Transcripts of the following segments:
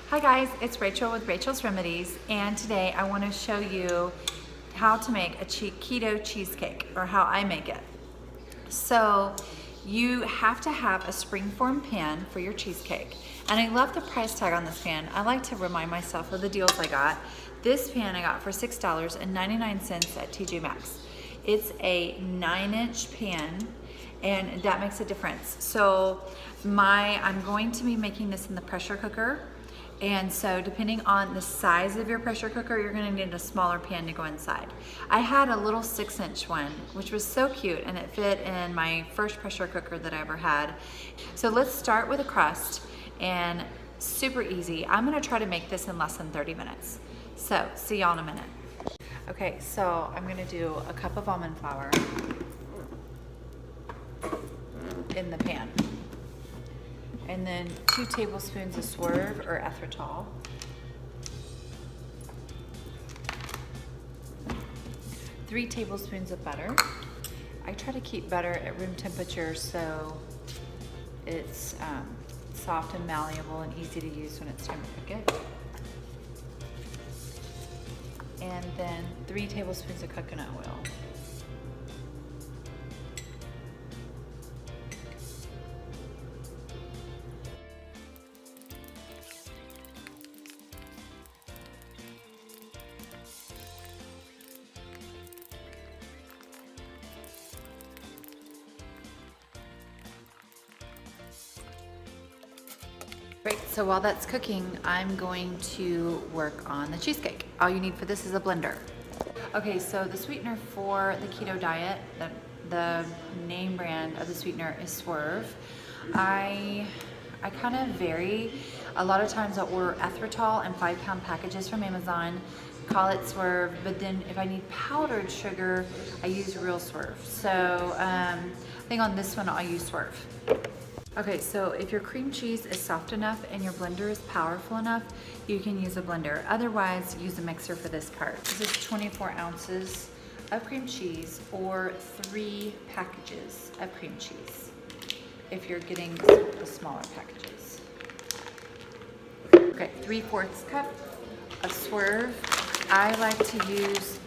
Hi guys, it's Rachel with Rachel's Remedies, and today I want to show you how to make a keto cheesecake, or how I make it. So you have to have a Springform pan for your cheesecake, and I love the price tag on this pan. I like to remind myself of the deals I got. This pan I got for $6.99 at TJ Maxx. It's a 9-inch pan, and that makes a difference. So I'm going to be making this in the pressure cooker. And so depending on the size of your pressure cooker, you're gonna need a smaller pan to go inside. I had a little 6-inch one, which was so cute, and it fit in my first pressure cooker that I ever had. So let's start with a crust, and super easy. I'm gonna try to make this in less than 30 minutes. So see y'all in a minute. Okay, so I'm gonna do a cup of almond flour in the pan. And then 2 tablespoons of Swerve or Ethritol. 3 tablespoons of butter. I try to keep butter at room temperature so it's soft and malleable and easy to use when it's time to cook it. And then 3 tablespoons of coconut oil. Great, so while that's cooking, I'm going to work on the cheesecake. All you need for this is a blender. Okay, so the sweetener for the keto diet, the name brand of the sweetener is Swerve. I kind of vary. A lot of times I'll order Ethritol in 5-pound packages from Amazon, call it Swerve, but then if I need powdered sugar, I use real Swerve. So I think on this one I'll use Swerve. Okay, so if your cream cheese is soft enough and your blender is powerful enough, you can use a blender. Otherwise, use a mixer for this part. This is 24 ounces of cream cheese or 3 packages of cream cheese if you're getting the smaller packages. Okay, 3/4 cup of Swerve. I like to use,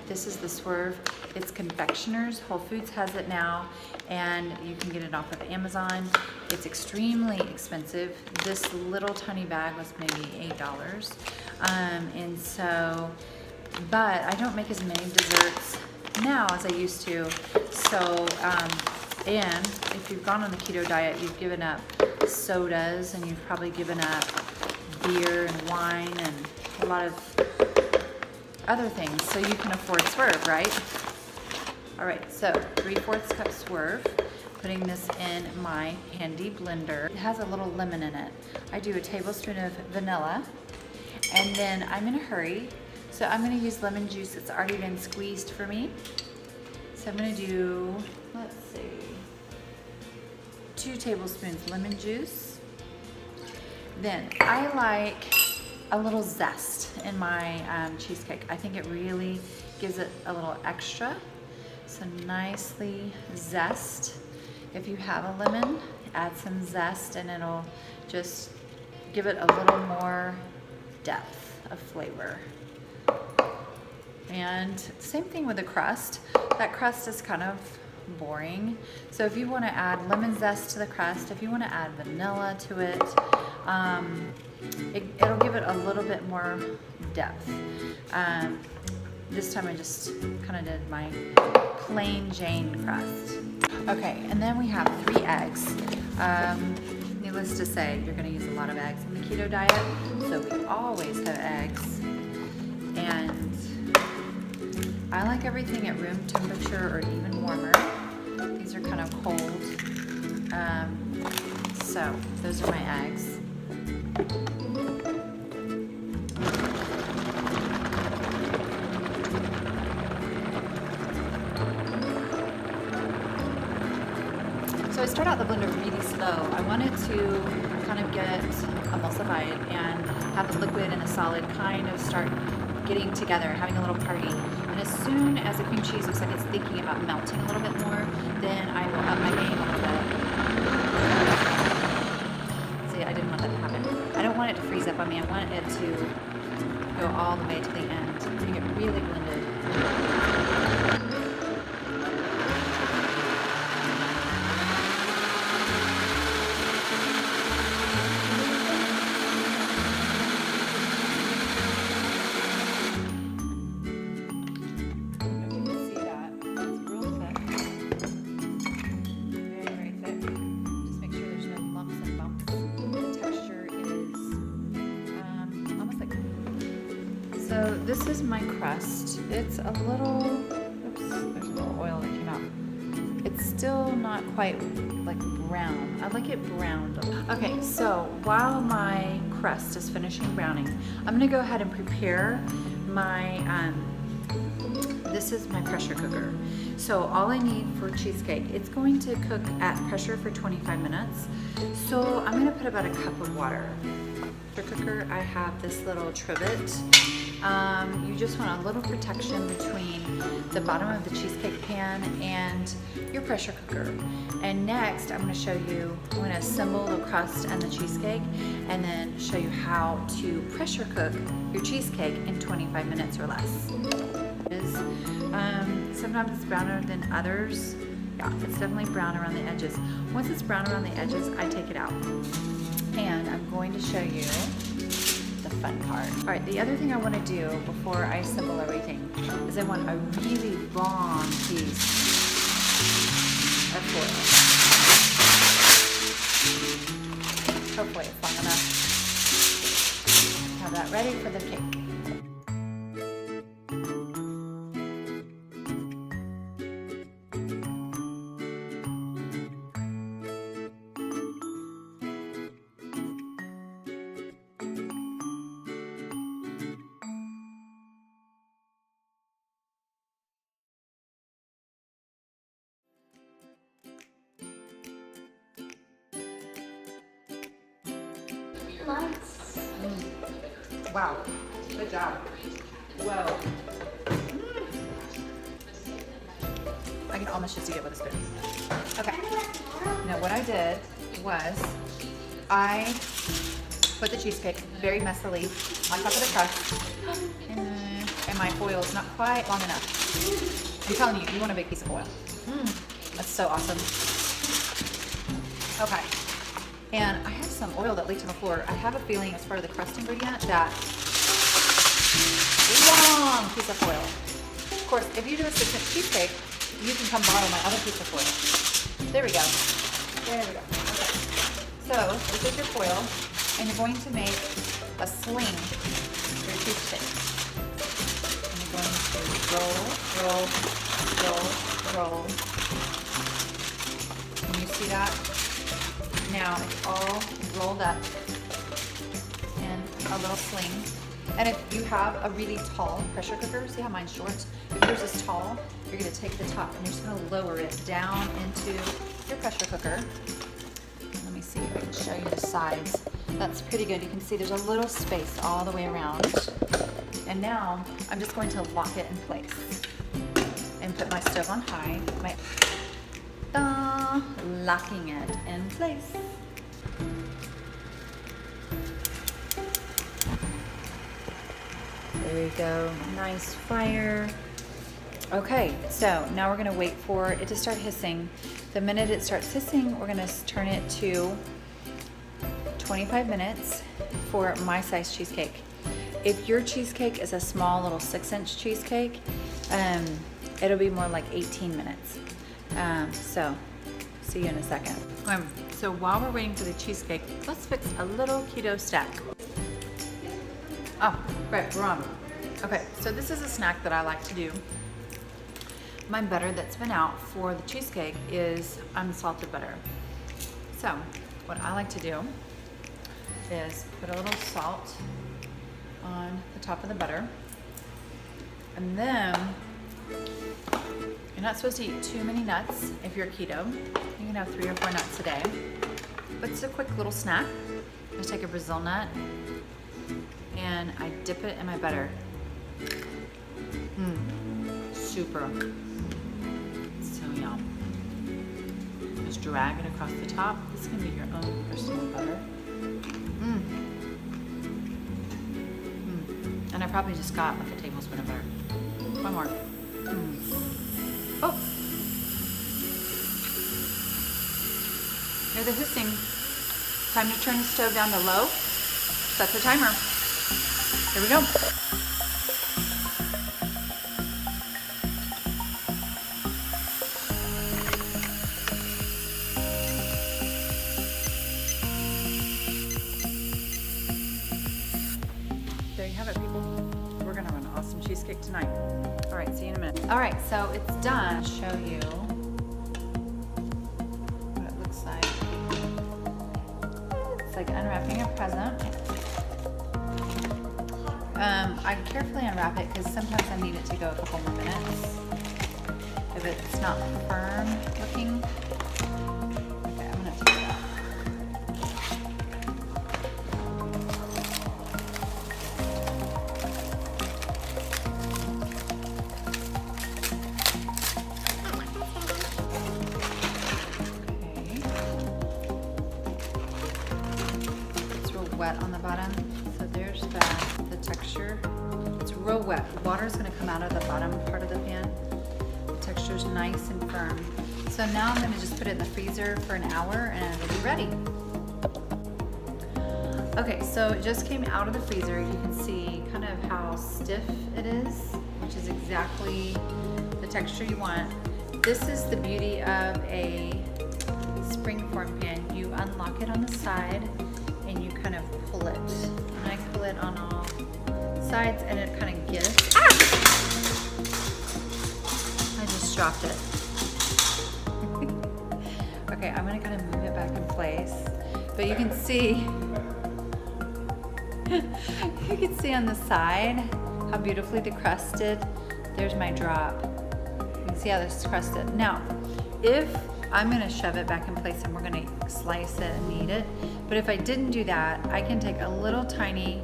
this is the Swerve. It's confectioners. Whole Foods has it now, and you can get it off of Amazon. It's extremely expensive. This little tiny bag was maybe $8. And so, but I don't make as many desserts now as I used to. So, and if you've gone on the keto diet, you've given up sodas, and you've probably given up beer and wine and a lot of other things, so you can afford Swerve, right? All right, so 3/4 cup Swerve, putting this in my handy blender. It has a little lemon in it. I do a tablespoon of vanilla, and then I'm in a hurry, so I'm gonna use lemon juice that's already been squeezed for me. So I'm gonna do, let's see, 2 tablespoons lemon juice. Then I like a little zest in my cheesecake. I think it really gives it a little extra. So nicely zest. If you have a lemon, add some zest and it'll just give it a little more depth of flavor. And same thing with the crust. That crust is kind of boring. So if you want to add lemon zest to the crust, if you want to add vanilla to it, it'll give it a little bit more depth. This time I just kind of did my plain Jane crust. Okay, and then we have 3 eggs. Needless to say, you're going to use a lot of eggs in the keto diet, so we always have eggs. And I like everything at room temperature or even warmer. These are kind of cold. So those are my eggs. So I start out the blender really slow. I wanted to kind of get emulsified and have the liquid and the solid kind of start getting together, having a little party. And as soon as the cream cheese looks like it's thinking about melting a little bit more, then I will up my game a little bit. See, I didn't want that to happen. I don't want want it to freeze up on me. I want it to go all the way to the end and get really blended. So this is my crust. It's a little, oops, there's a little oil that came out. It's still not quite like brown. I like it browned. Okay, so while my crust is finishing browning, I'm gonna go ahead and prepare my, this is my pressure cooker. So all I need for cheesecake, it's going to cook at pressure for 25 minutes. So I'm gonna put about a cup of water. Cooker, I have this little trivet. You just want a little protection between the bottom of the cheesecake pan and your pressure cooker. And next, I'm going to show you, I'm going to assemble the crust and the cheesecake, and then show you how to pressure cook your cheesecake in 25 minutes or less. Sometimes it's browner than others. Yeah, it's definitely brown around the edges. Once it's brown around the edges, I take it out. And I'm going to show you the fun part. All right, the other thing I want to do before I assemble everything is I want a really long piece of foil. Hopefully it's long enough. Have that ready for the cake. Nice. Wow, good job. Whoa. I can almost just eat it with a spoon. Okay. Now what I did was I put the cheesecake very messily on top of the crust, and my foil is not quite long enough. I'm telling you, you want a big piece of foil. That's so awesome. Okay. And I have some oil that leaked on the floor. I have a feeling as part of the crust ingredient that long piece of foil. Of course, if you do a 6-inch cheesecake, you can come borrow my other piece of foil. There we go. There we go. Okay. So this is your foil, and you're going to make a sling for your cheesecake. And you're going to roll, roll, roll, roll. Can you see that? Now it's all rolled up in a little sling. And if you have a really tall pressure cooker, see how mine's short? If yours is tall, you're gonna take the top and you're just gonna lower it down into your pressure cooker. Let me see if I can show you the sides. That's pretty good. You can see there's a little space all the way around. And now I'm just going to lock it in place and put my stove on high. Locking it in place. There we go, nice fire. Okay, so now we're gonna wait for it to start hissing. The minute it starts hissing, we're gonna turn it to 25 minutes for my size cheesecake. If your cheesecake is a small little 6-inch cheesecake, it'll be more like 18 minutes. So, see you in a second. So while we're waiting for the cheesecake, let's fix a little keto stack. Oh, right, we're on. Okay, so this is a snack that I like to do. My butter that's been out for the cheesecake is unsalted butter. So, what I like to do is put a little salt on the top of the butter. And then, you're not supposed to eat too many nuts if you're keto. You can have 3 or 4 nuts a day. But it's a quick little snack. I take a Brazil nut and I dip it in my butter. Super. So yum. Just drag it across the top. This can be your own personal butter. And I probably just got like a tablespoon of butter. One more. Oh! Hear the hissing. Time to turn the stove down to low. Set the timer. Here we go. There you have it, people. We're gonna have an awesome cheesecake tonight. All right, see you in a minute. All right, so it's done. I'll show you what it looks like. It's like unwrapping a present. I carefully unwrap it because sometimes I need it to go a couple more minutes. If it's not firm looking. Okay, I'm gonna take it out. Wet on the bottom, so there's the texture. It's real wet. Water is going to come out of the bottom part of the pan. The texture's nice and firm. So now I'm going to just put it in the freezer for an hour and it'll be ready. Okay, so it just came out of the freezer. You can see kind of how stiff it is, which is exactly the texture you want. This is the beauty of a Springform pan. You unlock it on the side and you kind of pull it. And I pull it on all sides and it kind of gives. Ah! I just dropped it. Okay, I'm gonna kind of move it back in place. But you can see, you can see on the side how beautifully decrusted. There's my drop. You can see how this is crusted. Now, if I'm gonna shove it back in place and we're gonna slice it and knead it. But if I didn't do that, I can take a little tiny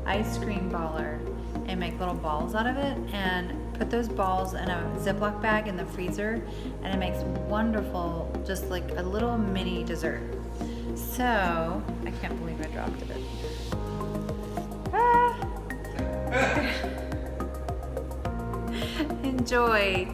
ice cream baller and make little balls out of it and put those balls in a Ziploc bag in the freezer, and it makes wonderful, just like a little mini dessert. So, I can't believe I dropped it. Ah. Enjoy.